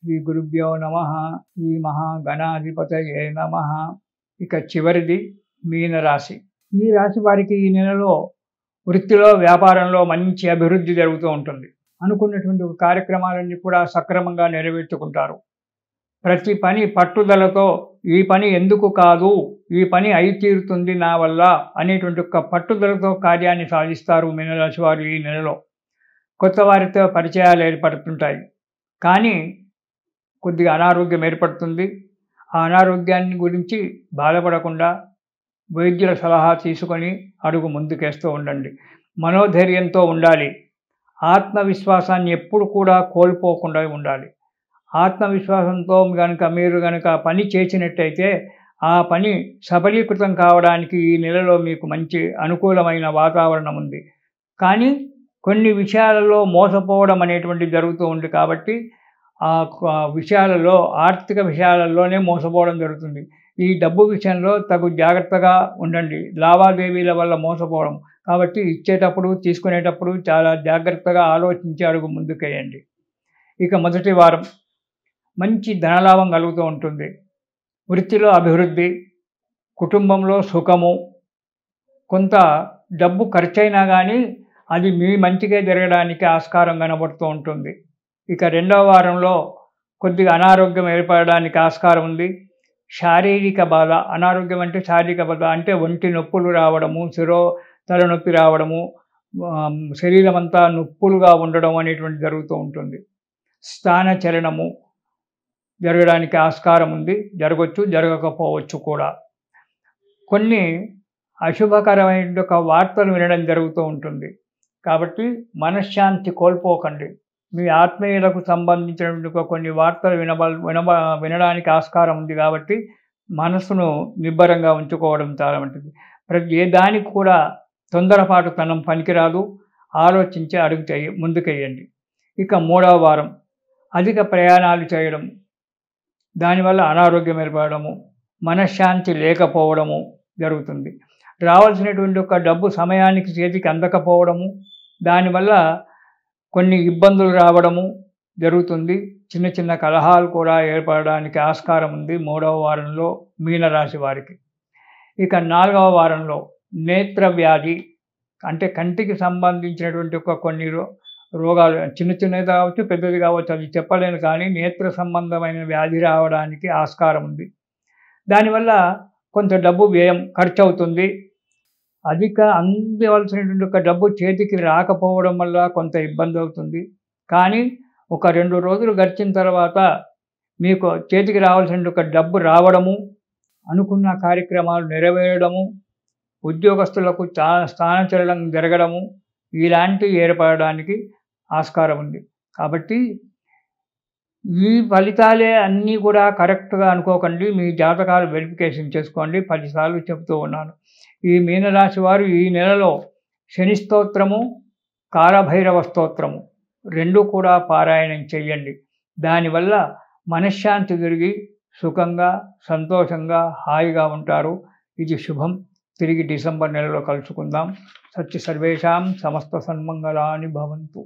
శ్రీ గురుభ్యో నమః. శ్రీ మహాగణాధిపతయే నమః. ఇక చివరిది మీనరాశి. ఈ రాశి వారికి ఈ నెలలో వృత్తిలో, వ్యాపారంలో మంచి అభివృద్ధి జరుగుతూ ఉంటుంది. అనుకున్నటువంటి కార్యక్రమాలన్నీ కూడా సక్రమంగా నెరవేర్చుకుంటారు. ప్రతి పని పట్టుదలతో ఈ పని ఎందుకు కాదు, ఈ పని అయి తీరుతుంది నా వల్ల అనేటువంటి ఒక పట్టుదలతో కార్యాన్ని సాధిస్తారు మీనరాశి వారు ఈ నెలలో. కొత్త వారితో పరిచయాలు ఏర్పడుతుంటాయి. కానీ కొద్దిగా అనారోగ్యం ఏర్పడుతుంది. ఆ అనారోగ్యాన్ని గురించి బాధపడకుండా వైద్యుల సలహా తీసుకొని అడుగు ముందుకేస్తూ ఉండండి. మనోధైర్యంతో ఉండాలి. ఆత్మవిశ్వాసాన్ని ఎప్పుడు కూడా కోల్పోకుండా ఉండాలి. ఆత్మవిశ్వాసంతో మీరు గనక పని చేసినట్టయితే ఆ పని సఫలీకృతం కావడానికి ఈ నెలలో మీకు మంచి అనుకూలమైన వాతావరణం ఉంది. కానీ కొన్ని విషయాలలో మోసపోవడం అనేటువంటిది జరుగుతూ ఉంది కాబట్టి ఆ విషయాలలో, ఆర్థిక విషయాలలోనే మోసపోవడం జరుగుతుంది. ఈ డబ్బు విషయంలో తగు జాగ్రత్తగా ఉండండి. లావాదేవీల వల్ల మోసపోవడం కాబట్టి ఇచ్చేటప్పుడు, తీసుకునేటప్పుడు చాలా జాగ్రత్తగా ఆలోచించి అడుగు ముందుకేయండి. ఇక మొదటి వారం మంచి ధనలాభం కలుగుతూ ఉంటుంది. వృత్తిలో అభివృద్ధి, కుటుంబంలో సుఖము, కొంత డబ్బు ఖర్చయినా కానీ అది మీ మంచిగా జరగడానికి ఆస్కారం కనబడుతూ ఉంటుంది. ఇక రెండవ వారంలో కొద్దిగా అనారోగ్యం ఏర్పడడానికి ఆస్కారం ఉంది. శారీరక బాధ, అనారోగ్యం అంటే శారీరక బాధ అంటే ఒంటి నొప్పులు రావడము, తలనొప్పి రావడము, శరీరం అంతా నొప్పులుగా ఉండడం అనేటువంటి జరుగుతూ ఉంటుంది. స్థానచలనము జరగడానికి ఆస్కారం ఉంది. జరగవచ్చు, జరగకపోవచ్చు కూడా. కొన్ని అశుభకరమైన వార్తలు వినడం జరుగుతూ ఉంటుంది. కాబట్టి మనశ్శాంతి కోల్పోకండి. మీ ఆత్మీయులకు సంబంధించినటువంటి కొన్ని వార్తలు వినడానికి ఆస్కారం ఉంది కాబట్టి మనసును నిబ్బరంగా ఉంచుకోవడం చాలా మంచిది. ఏ దానికి కూడా తొందరపాటుతనం పనికిరాదు. ఆలోచించి ముందుకెయ్యండి. ఇక మూడవ వారం అధిక ప్రయాణాలు చేయడం, దానివల్ల అనారోగ్యం ఏర్పడము, మనశ్శాంతి లేకపోవడము జరుగుతుంది. రావాల్సినటువంటి ఒక డబ్బు సమయానికి చేతికి అందకపోవడము, దానివల్ల కొన్ని ఇబ్బందులు రావడము జరుగుతుంది. చిన్న చిన్న కలహాలు కూడా ఏర్పడడానికి ఆస్కారం ఉంది మూడవ వారంలో మీనరాశి వారికి. ఇక నాలుగవ వారంలో నేత్ర వ్యాధి అంటే కంటికి సంబంధించినటువంటి కొన్ని రోగాలు, చిన్న చిన్నది కావచ్చు, పెద్దది కావచ్చు, అది చెప్పలేను. కానీ నేత్ర సంబంధమైన వ్యాధి రావడానికి ఆస్కారం ఉంది. దానివల్ల కొంత డబ్బు వ్యయం ఖర్చు అవుతుంది. అందవలసినటువంటి ఒక డబ్బు చేతికి రాకపోవడం వల్ల కొంత ఇబ్బంది అవుతుంది. కానీ ఒక 2 రోజులు గడిచిన తర్వాత మీకు చేతికి రావాల్సిన ఒక డబ్బు రావడము, అనుకున్న కార్యక్రమాలు నెరవేరడము, ఉద్యోగస్తులకు స్థానచలనం జరగడము ఇలాంటివి ఏర్పడడానికి ఆస్కారం ఉంది. కాబట్టి ఈ ఫలితాలే అన్నీ కూడా కరెక్ట్గా అనుకోకండి. మీ జాతకాలు వెరిఫికేషన్ చేసుకోండి. 10 సార్లు చెబుతూ ఉన్నాను. ఈ మీనరాశి వారు ఈ నెలలో శని స్తోత్రము, కాలభైరవ స్తోత్రము 2 కూడా పారాయణం చేయండి. దానివల్ల మనశ్శాంతి తిరిగి సుఖంగా, సంతోషంగా, హాయిగా ఉంటారు. ఇది శుభం. తిరిగి డిసెంబర్ నెలలో కలుసుకుందాం. సర్వేషాం సమస్త సన్మంగళాని భవంతు.